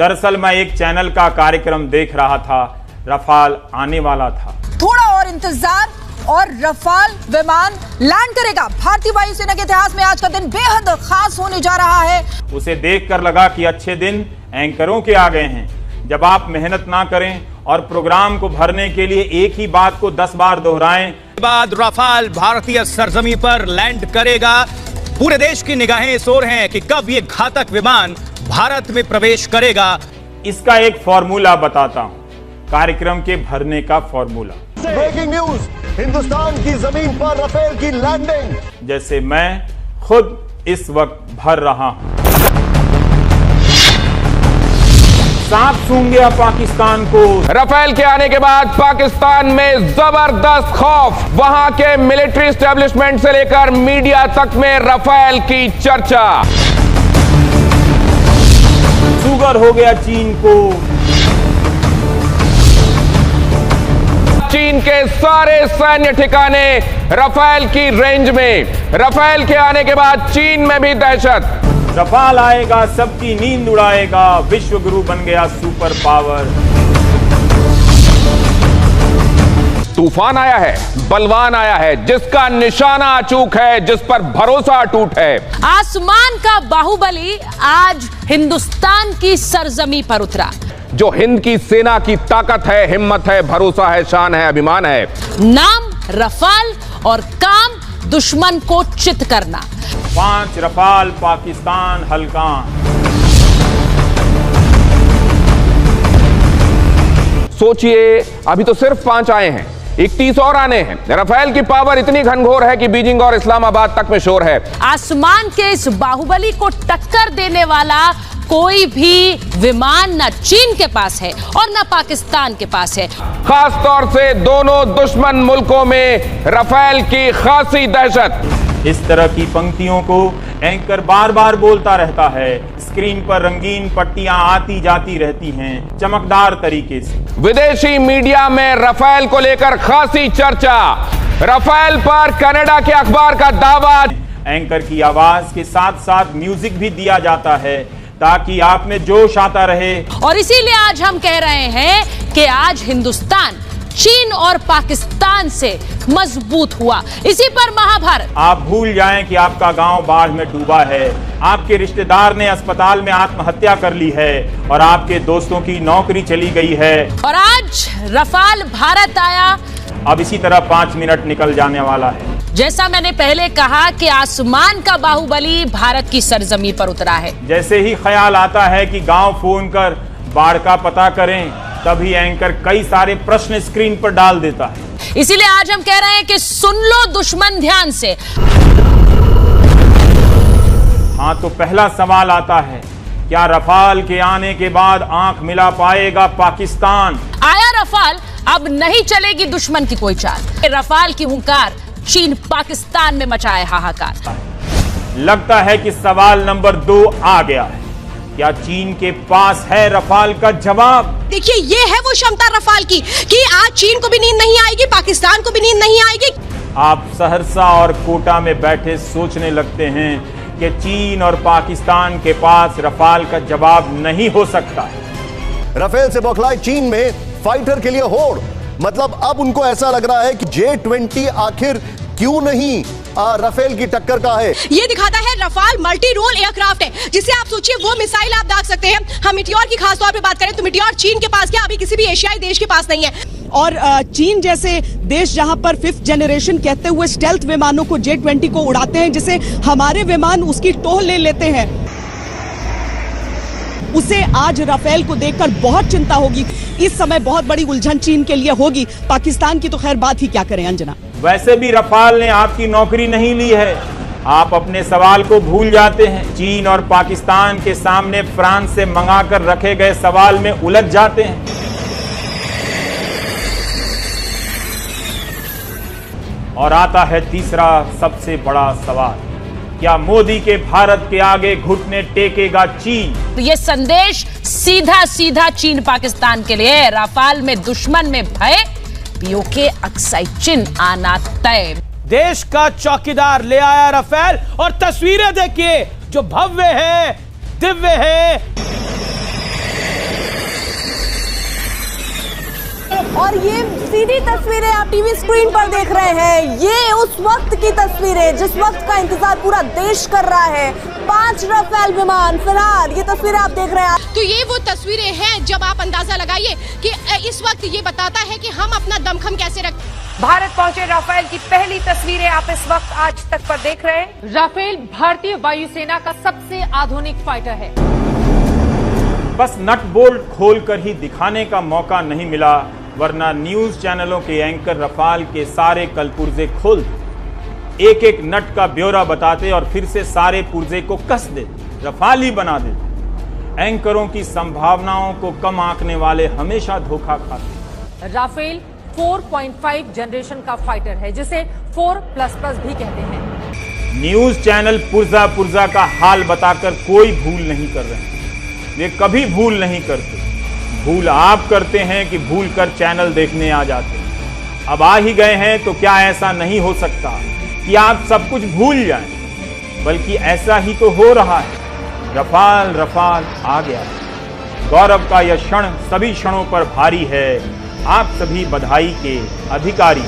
दरअसल मैं एक चैनल का कार्यक्रम देख रहा था, रफाल आने वाला था। थोड़ा और इंतजार और रफाल विमान लैंड करेगा। भारतीय वायुसेना के इतिहास में आज का दिन बेहद खास होने जा रहा है। उसे देखकर लगा कि अच्छे दिन एंकरों के आ गए हैं। जब आप मेहनत ना करें और प्रोग्राम को भरने के लिए एक ही बात को 10 बार दोहराएं। बाद रफाल भारतीय सरजमी पर लैंड करेगा। पूरे देश की निगाहें इस ओर हैं कि कब ये घातक विमान भारत में प्रवेश करेगा। इसका एक फॉर्मूला बताता हूं, कार्यक्रम के भरने का फॉर्मूला। ब्रेकिंग न्यूज, हिंदुस्तान की जमीन पर रफेल की लैंडिंग। जैसे मैं खुद इस वक्त भर रहा हूं। सांप सूंघ गया पाकिस्तान को। रफेल के आने के बाद पाकिस्तान में जबरदस्त खौफ। वहां के मिलिट्री एस्टेब्लिशमेंट से लेकर मीडिया तक में रफेल की चर्चा। शुगर हो गया चीन को। चीन के सारे सैन्य ठिकाने रफेल की रेंज में। रफेल के आने के बाद चीन में भी दहशत। रफाल आएगा, सबकी नींद उड़ाएगा, विश्व गुरु बन गया सुपर पावर। तूफान आया है, बलवान आया है, जिसका निशाना अचूक है, जिस पर भरोसा अटूट है। आसमान का बाहुबली आज हिंदुस्तान की सरजमी पर उतरा। जो हिंद की सेना की ताकत है, हिम्मत है, भरोसा है, शान है, अभिमान है। नाम रफाल और काम दुश्मन को चित करना। 5 रफाल पाकिस्तान हल्का। सोचिए, अभी तो सिर्फ 5 आए हैं, 31 और आने हैं। रफेल की पावर इतनी घनघोर है कि बीजिंग और इस्लामाबाद तक में शोर है। आसमान के इस बाहुबली को टक्कर देने वाला कोई भी विमान न चीन के पास है और न पाकिस्तान के पास है। खास तौर से दोनों दुश्मन मुल्कों में रफेल की खासी दहशत। इस तरह की पंक्तियों को एंकर बार बार बोलता रहता है। स्क्रीन पर रंगीन पट्टियां आती जाती रहती हैं चमकदार तरीके से। विदेशी मीडिया में रफेल को लेकर खासी चर्चा। रफेल पर कनाडा के अखबार का दावा। एंकर की आवाज के साथ साथ म्यूजिक भी दिया जाता है ताकि आप में जोश आता रहे। और इसीलिए आज हम कह रहे हैं कि आज हिंदुस्तान चीन और पाकिस्तान से मजबूत हुआ। इसी पर महाभारत। आप भूल जाएं कि आपका गांव बाढ़ में डूबा है, आपके रिश्तेदार ने अस्पताल में आत्महत्या कर ली है और आपके दोस्तों की नौकरी चली गई है। और आज रफाल भारत आया। अब इसी तरह 5 मिनट निकल जाने वाला है। जैसा मैंने पहले कहा कि आसमान का बाहुबली भारत की सरजमी पर उतरा है। जैसे ही ख्याल आता है कि गांव फोन कर बाढ़ का पता करें, तभी एंकर कई सारे प्रश्न स्क्रीन पर डाल देता है। इसीलिए आज हम कह रहे हैं कि सुन लो दुश्मन ध्यान से। हाँ, तो पहला सवाल आता है, क्या रफाल के आने के बाद आंख मिला पाएगा पाकिस्तान? आया रफाल, अब नहीं चलेगी दुश्मन की कोई चाल। रफाल की हुंकार चीन पाकिस्तान में मचाए हाहाकार। लगता है कि सवाल नंबर 2 आ गया है। क्या चीन के पास है रफाल का जवाब? देखिए, ये है वो क्षमता रफाल की कि आज चीन को भी नींद नहीं आएगी, पाकिस्तान को भी नींद नहीं आएगी। आप सहरसा और कोटा में बैठे सोचने लगते हैं कि चीन और पाकिस्तान के पास रफाल का जवाब नहीं हो सकता। रफेल से बौखलाए चीन में फाइटर के लिए होड़। मतलब अब उनको ऐसा लग रहा है कि J-20 आखिर क्यों नहीं रफेल की टक्कर का है। ये दिखाता है रफाल मल्टी रोल एयरक्राफ्ट है, जिसे आप सोचिए वो मिसाइल आप दाग सकते हैं। हम मिटियोर की खास तौर पे बात करें तो मिटियोर चीन के पास क्या अभी किसी भी एशियाई देश के पास नहीं है। और चीन जैसे देश जहां पर 5th जनरेशन कहते हुए स्टेल्थ विमानों को J-20 को उड़ाते हैं, जिसे हमारे विमान उसकी टोह ले लेते हैं, उसे आज रफेल को देखकर बहुत चिंता होगी। इस समय बहुत बड़ी उलझन चीन के लिए होगी। पाकिस्तान की तो खैर बात ही क्या करें अंजना। वैसे भी रफाल ने आपकी नौकरी नहीं ली है। आप अपने सवाल को भूल जाते हैं। चीन और पाकिस्तान के सामने फ्रांस से मंगाकर रखे गए सवाल में उलझ जाते हैं। और आता है तीसरा सबसे बड़ा सवाल, क्या मोदी के भारत के आगे घुटने टेकेगा चीन? तो ये संदेश सीधा सीधा चीन पाकिस्तान के लिए। रफाल में दुश्मन में भय, पीओके अक्साई चीन आना तय। देश का चौकीदार ले आया रफेल और तस्वीरें देखिए जो भव्य है, दिव्य है। और ये सीधी तस्वीरें आप टीवी स्क्रीन पर देख रहे हैं, ये उस वक्त की तस्वीरें जिस वक्त का इंतजार पूरा देश कर रहा है। 5 राफेल विमान फिलहाल ये तस्वीरें आप देख रहे हैं। तो ये वो तस्वीरें हैं जब आप अंदाजा लगाइए कि इस वक्त ये बताता है कि हम अपना दमखम कैसे रख। भारत पहुंचे राफेल की पहली तस्वीरें आप इस वक्त आज तक पर देख रहे हैं। राफेल भारतीय वायुसेना का सबसे आधुनिक फाइटर है। बस नट बोल्ट खोलकर ही दिखाने का मौका नहीं मिला, वरना न्यूज चैनलों के एंकर रफाल के सारे कलपुर्जे खोल एक एक नट का ब्यौरा बताते और फिर से सारे पुर्जे को कस देते, रफाल ही बना देते। एंकरों की संभावनाओं को कम आंकने वाले हमेशा धोखा खाते। राफेल 4.5 जनरेशन का फाइटर है, जिसे 4++ भी कहते हैं। न्यूज चैनल पुर्जा पुर्जा का हाल बताकर कोई भूल नहीं कर रहे हैं, वे कभी भूल नहीं करते। भूल आप करते हैं कि भूल कर चैनल देखने आ जाते हैं। अब आ ही गए हैं तो क्या ऐसा नहीं हो सकता कि आप सब कुछ भूल जाएं, बल्कि ऐसा ही तो हो रहा है। रफाल रफाल आ गया। गौरव का यह क्षण सभी क्षणों पर भारी है। आप सभी बधाई के अधिकारी।